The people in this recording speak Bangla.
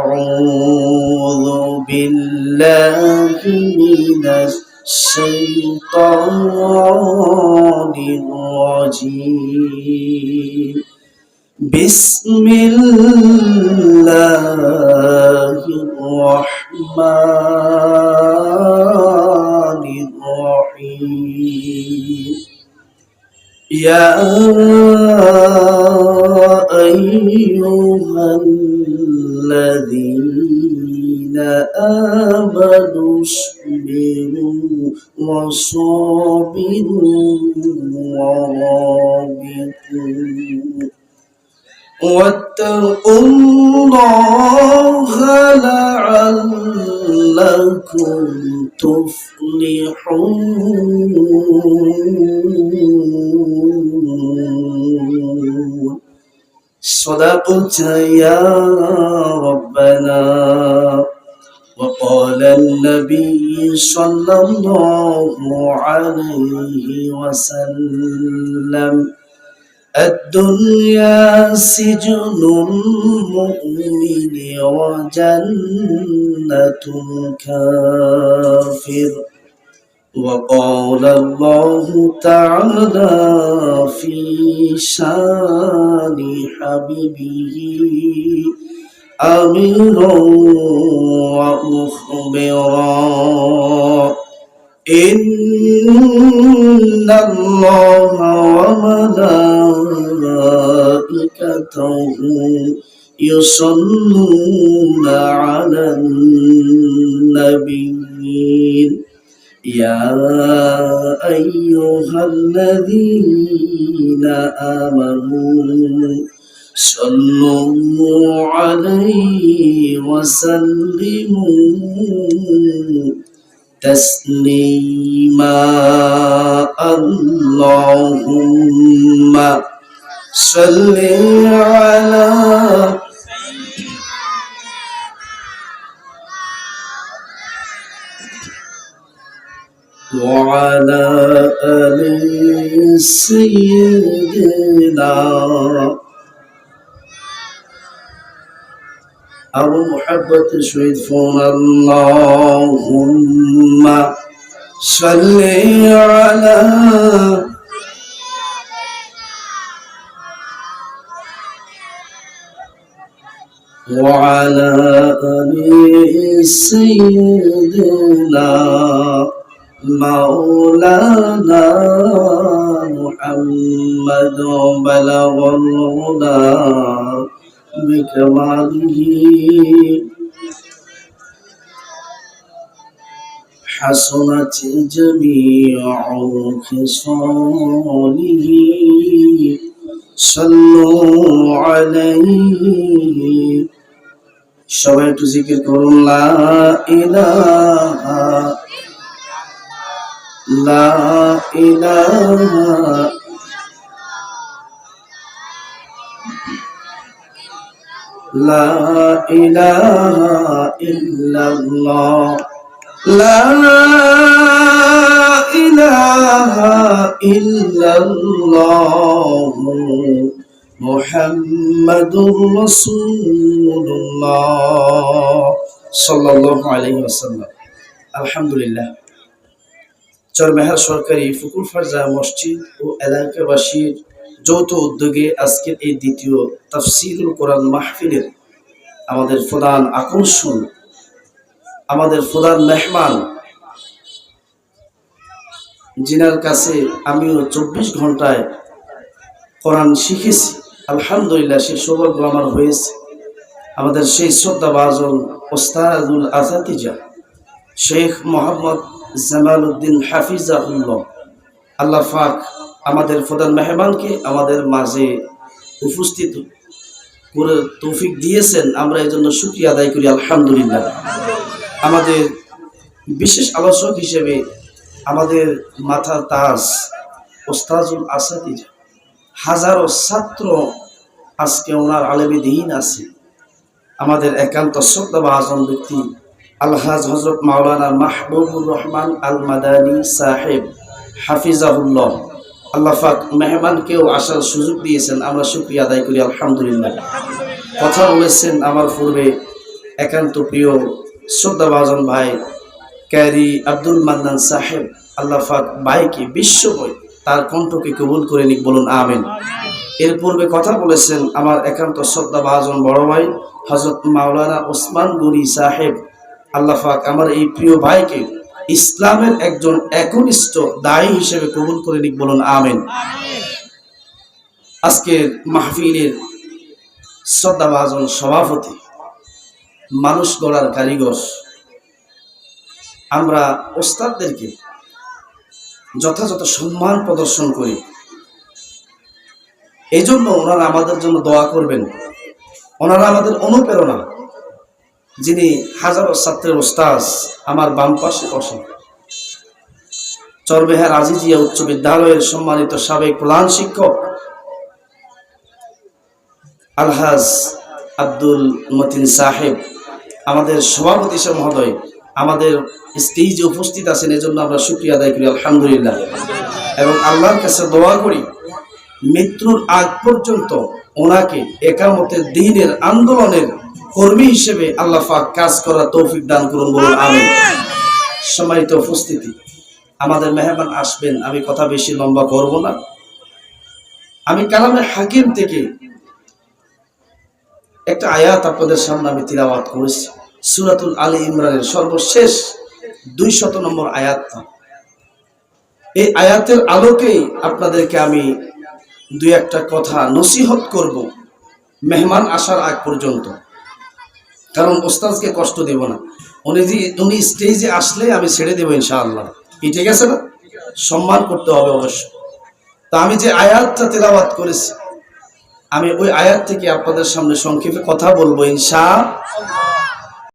أعوذ بالله من الشيطان الرجيم بسم الله الرحمن الرحيم يا أيها الذين آمنوا اصبروا وصابروا ورابطوا واتقوا الله لعلكم تفلحون صدقت يا ربنا وقال النبي صلى الله عليه وسلم الدنيا سجن المؤمن وجنة الكافر وقال الله تعالى في شان حبيبه أميرا ومخبرا إن الله وملائكته يصلون على النبي يا أيها الذين آمنوا صلوا عليه وسلموا تسليما اللهم صل على وعلى آل سيدنا أبو محبة شهيد فون اللهم صل على وعلى آل سيدنا مولانا محمد بلغ الهدى بكماله حسنت جميع خصاله صلوا عليه সবাই একটু জিকির করুন লা ইলাহা لا إله لا إله إلا الله لا إله إلا الله محمد رسول الله صلى الله عليه وسلم الحمد لله চরমেহার সরকারি ফুকুর ফারজা মসজিদ ও এলাকাবাসীর যৌথ উদ্যোগে আজকের এই দ্বিতীয় তাফসীরুল কোরআন মাহফিলের আমাদের প্রধান আকর্ষণ, আমাদের প্রধান মেহমান, যিনার কাছে আমিও 24 ঘন্টায় কোরআন শিখেছি, আলহামদুলিল্লাহ সেই সৌভাগ্য আমার হয়েছে। আমাদের সেই শ্রদ্ধাভাজন ওস্তাদুল আসাতিজা শেখ মোহাম্মদ জামালউদ্দিন হাফিজাহুল্লাহ, আল্লাহ পাক আমাদের প্রধান মেহমানকে আমাদের মাঝে উপস্থিত করে তৌফিক দিয়েছেন, আমরা এই জন্য শুকরিয়া আদায় করি আলহামদুলিল্লাহ। আমাদের বিশেষ আলোচক হিসেবে আমাদের মাথার তাজ ওস্তাদুল আসাতিজা, হাজারো ছাত্র আজকে ওনার আলেমে দ্বীন আছে। আমাদের একান্ত শ্রদ্ধাভাজন ব্যক্তি আলহাজ হযরত মাওলানা মাহবুবুর রহমান আল মাদানী সাহেব হাফিজাহুল্লাহ, আল্লাহ পাক মেহমানকেও আসার সুযোগ দিয়েছেন, আমরা শুকরিয়া আদায় করি আলহামদুলিল্লাহ। কথা বলেছেন আমার পূর্বে একান্ত প্রিয় শ্রদ্ধাভাজন ভাই ক্যারি আব্দুল মান্নান সাহেব, আল্লাহ পাক ভাইকে বিশ্বময় তার কণ্ঠকে কবুল করে নিক, বলুন আমিন। এর পূর্বে কথা বলেছেন আমার একান্ত শ্রদ্ধাভাজন বড় ভাই হযরত মাওলানা ওসমান গনি সাহেব, আল্লাহ পাক আমার এই প্রিয় ভাইকে ইসলামের একজন একনিষ্ঠ দায়ী হিসেবে কবুল করে নিক, বলুন আমিন। আজকের মাহফিলের শ্রদ্ধাভাজন সভাপতি, মানুষ গড়ার কারিগর, আমরা ওস্তাদদেরকে যথাযথ সম্মান প্রদর্শন করি, এই জন্য ওনারা আমাদের জন্য দোয়া করবেন। ওনারা আমাদের অনুপ্রেরণা। যিনি হাজারো ছাত্রের ওস্তাদ আমার বাম পাশে বসেন, চরবেহার আজিজিয়া উচ্চ বিদ্যালয়ের সম্মানিত সাবেক প্রধান শিক্ষক আলহাজ আব্দুল মতিন সাহেব, আমাদের সভাপতি সাহেব মহোদয় আমাদের স্টেজে উপস্থিত আছেন, এজন্য আমরা শুকরিয়া আদায় করি আলহামদুলিল্লাহ। এবং আল্লাহর কাছে দোয়া করি মৃত্যুর আগ পর্যন্ত ওনাকে একামতের দ্বীনের আন্দোলনের কর্মী হিসেবে আল্লাহ পাক কাজ করার তৌফিক দান করুন, বলুন আমিন। সম্মানিত উপস্থিতি, আমাদের মেহমান আসবেন, আমি কথা বেশি লম্বা করব না। আমি কালামে হাকিম থেকে একটা আয়াত আপনাদের সামনে আমি তিলাওয়াত করেছি, সূরাতুল আলী ইমরানের সর্বশেষ 200 নম্বর আয়াত। এই আয়াতের আলোকেই আপনাদেরকে আমি দুই একটা কথা নসিহত করব মেহমান আসার আগ পর্যন্ত, কারণ ওস্তাদকে কষ্ট দেব না। উনি স্টেজে আসলে আমি ছেড়ে দেবো ইনশাআল্লাহ, কি ঠিক আছে না? সম্মান করতে হবে অবশ্য। তা আমি যে আয়াতটা তেলাওয়াত করেছি, আমি ওই আয়াত থেকে আপনাদের সামনে সংক্ষেপে কথা বলবো ইনশাআল্লাহ।